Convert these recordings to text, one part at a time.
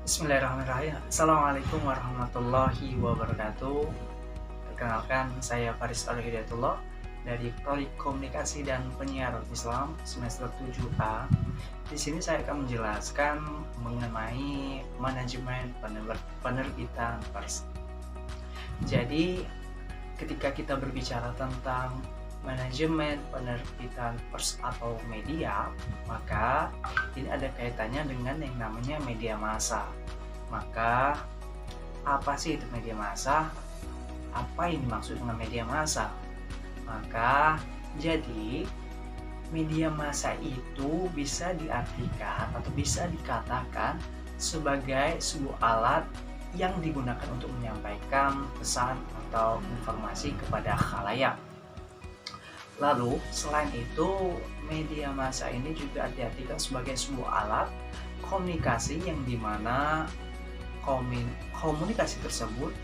Bismillahirrahmanirrahim. Assalamualaikum warahmatullahi wabarakatuh. Perkenalkan, saya Faris Al-Hidayatullah dari Prodi Komunikasi dan Penyiaran Islam semester 7A. Di sini saya akan menjelaskan mengenai manajemen penerbitan pers. Jadi, ketika kita berbicara tentang manajemen penerbitan pers atau media, maka ini ada kaitannya dengan yang namanya media massa. Maka apa sih itu media massa? Apa yang dimaksud dengan media massa? Maka jadi media massa itu bisa diartikan atau bisa dikatakan sebagai sebuah alat yang digunakan untuk menyampaikan pesan atau informasi kepada khalayak. Lalu, selain itu, media massa ini juga diartikan sebagai sebuah alat komunikasi yang dimana komunikasi tersebut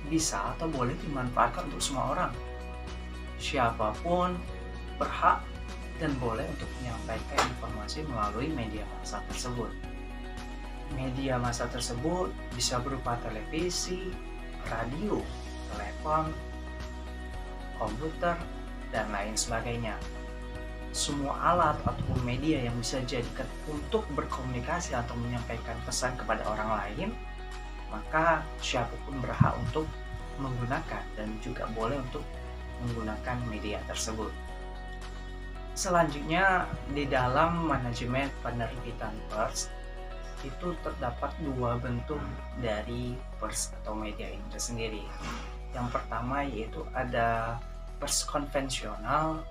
bisa atau boleh dimanfaatkan untuk semua orang. Siapapun berhak dan boleh untuk menyampaikan informasi melalui media massa tersebut. Media massa tersebut bisa berupa televisi, radio, telepon, komputer, dan lain sebagainya. Semua alat ataupun media yang bisa dijadikan untuk berkomunikasi atau menyampaikan pesan kepada orang lain, maka siapapun berhak untuk menggunakan dan juga boleh untuk menggunakan media tersebut. Selanjutnya, di dalam manajemen penerbitan pers itu terdapat dua bentuk dari pers atau media itu sendiri. Yang pertama yaitu ada pers konvensional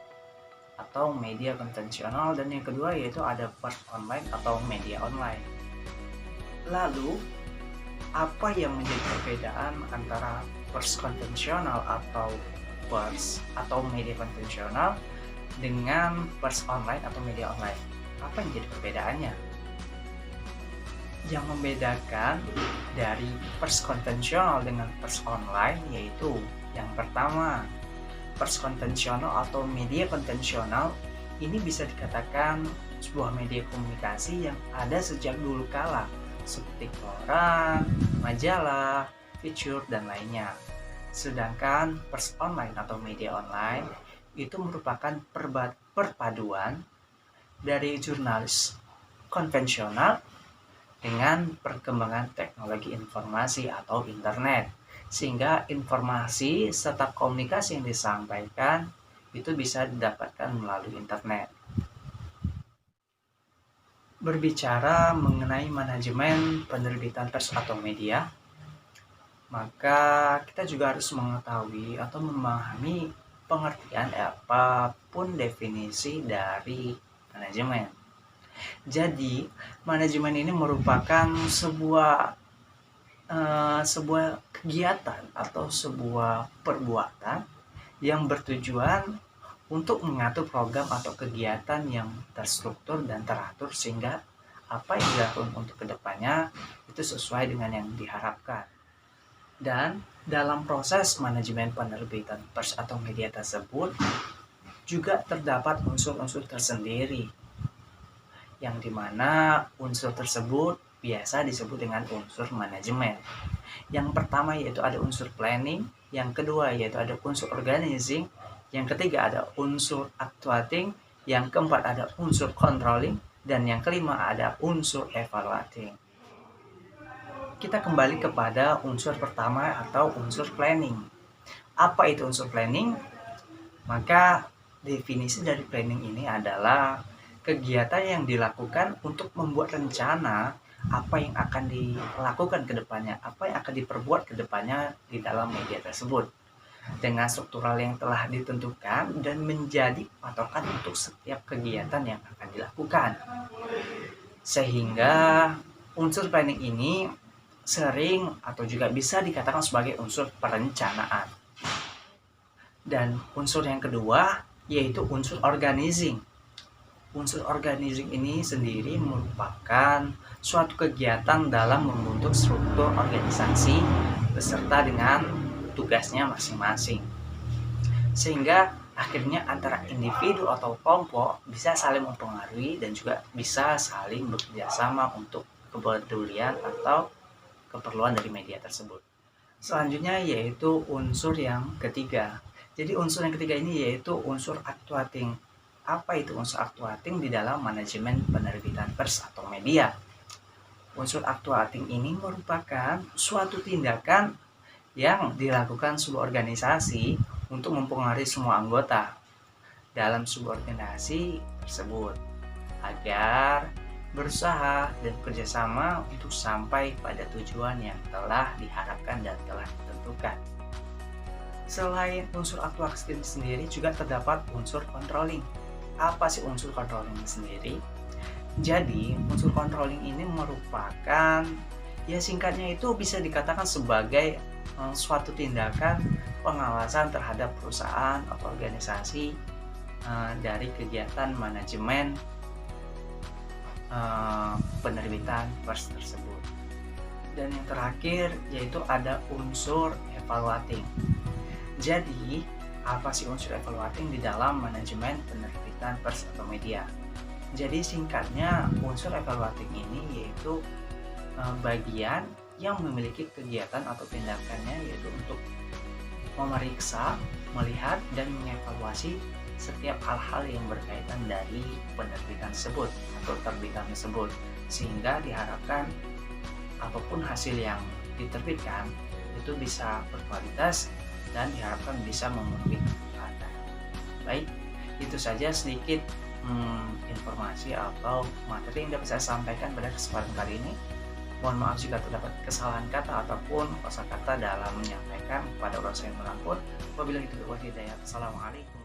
atau media konvensional, dan yang kedua yaitu ada pers online atau media online. Lalu, apa yang menjadi perbedaan antara pers konvensional atau pers atau media konvensional dengan pers online atau media online? Apa yang jadi perbedaannya? Yang membedakan dari pers konvensional dengan pers online yaitu yang pertama, pers konvensional atau media konvensional ini bisa dikatakan sebuah media komunikasi yang ada sejak dulu kala, seperti koran, majalah, feature, dan lainnya. Sedangkan pers online atau media online itu merupakan perpaduan dari jurnalis konvensional dengan perkembangan teknologi informasi atau internet, sehingga informasi serta komunikasi yang disampaikan itu bisa didapatkan melalui internet. Berbicara mengenai manajemen penerbitan pers atau media, maka kita juga harus mengetahui atau memahami pengertian apapun definisi dari manajemen. Jadi, manajemen ini merupakan sebuah kegiatan atau sebuah perbuatan yang bertujuan untuk mengatur program atau kegiatan yang terstruktur dan teratur sehingga apa yang dilakukan untuk kedepannya itu sesuai dengan yang diharapkan. Dan dalam proses manajemen penerbitan pers atau media tersebut juga terdapat unsur-unsur tersendiri, yang dimana unsur tersebut biasa disebut dengan unsur manajemen. Yang pertama yaitu ada unsur planning, yang kedua yaitu ada unsur organizing, yang ketiga ada unsur actuating, yang keempat ada unsur controlling, dan yang kelima ada unsur evaluating. Kita kembali kepada unsur pertama atau unsur planning. Apa itu unsur planning? Maka definisi dari planning ini adalah kegiatan yang dilakukan untuk membuat rencana apa yang akan dilakukan ke depannya, apa yang akan diperbuat ke depannya di dalam media tersebut dengan struktural yang telah ditentukan dan menjadi patokan untuk setiap kegiatan yang akan dilakukan. Sehingga unsur planning ini sering atau juga bisa dikatakan sebagai unsur perencanaan. Dan unsur yang kedua yaitu unsur organizing. Unsur organizing ini sendiri merupakan suatu kegiatan dalam membentuk struktur organisasi beserta dengan tugasnya masing-masing. Sehingga akhirnya antara individu atau kelompok bisa saling mempengaruhi dan juga bisa saling bekerja sama untuk kepedulian atau keperluan dari media tersebut. Selanjutnya yaitu unsur yang ketiga. Jadi unsur yang ketiga ini yaitu unsur actuating. Apa itu unsur actuating di dalam manajemen penerbitan pers atau media? Unsur actuating ini merupakan suatu tindakan yang dilakukan sebuah organisasi untuk mempengaruhi semua anggota dalam sebuah organisasi tersebut agar berusaha dan bekerjasama untuk sampai pada tujuan yang telah diharapkan dan telah ditentukan. Selain unsur actuating sendiri juga terdapat unsur controlling. Apa sih unsur controlling sendiri? Jadi unsur controlling ini merupakan, ya singkatnya itu bisa dikatakan sebagai suatu tindakan pengawasan terhadap perusahaan atau organisasi dari kegiatan manajemen penerbitan pers tersebut. Dan yang terakhir yaitu ada unsur evaluating. Jadi apa sih unsur evaluating di dalam manajemen penerbitan pers atau media? Jadi singkatnya unsur evaluating ini yaitu bagian yang memiliki kegiatan atau tindakannya yaitu untuk memeriksa, melihat, dan mengevaluasi setiap hal-hal yang berkaitan dari penerbitan tersebut atau terbitan tersebut, sehingga diharapkan apapun hasil yang diterbitkan itu bisa berkualitas dan diharapkan bisa memenuhi kebutuhan. Baik, itu saja sedikit informasi atau materi yang dapat saya sampaikan pada kesempatan kali ini. Mohon maaf jika terdapat kesalahan kata ataupun kosakata dalam menyampaikan kepada orang yang melapor. Wabillahi taufiq wal hidayah. Assalamualaikum.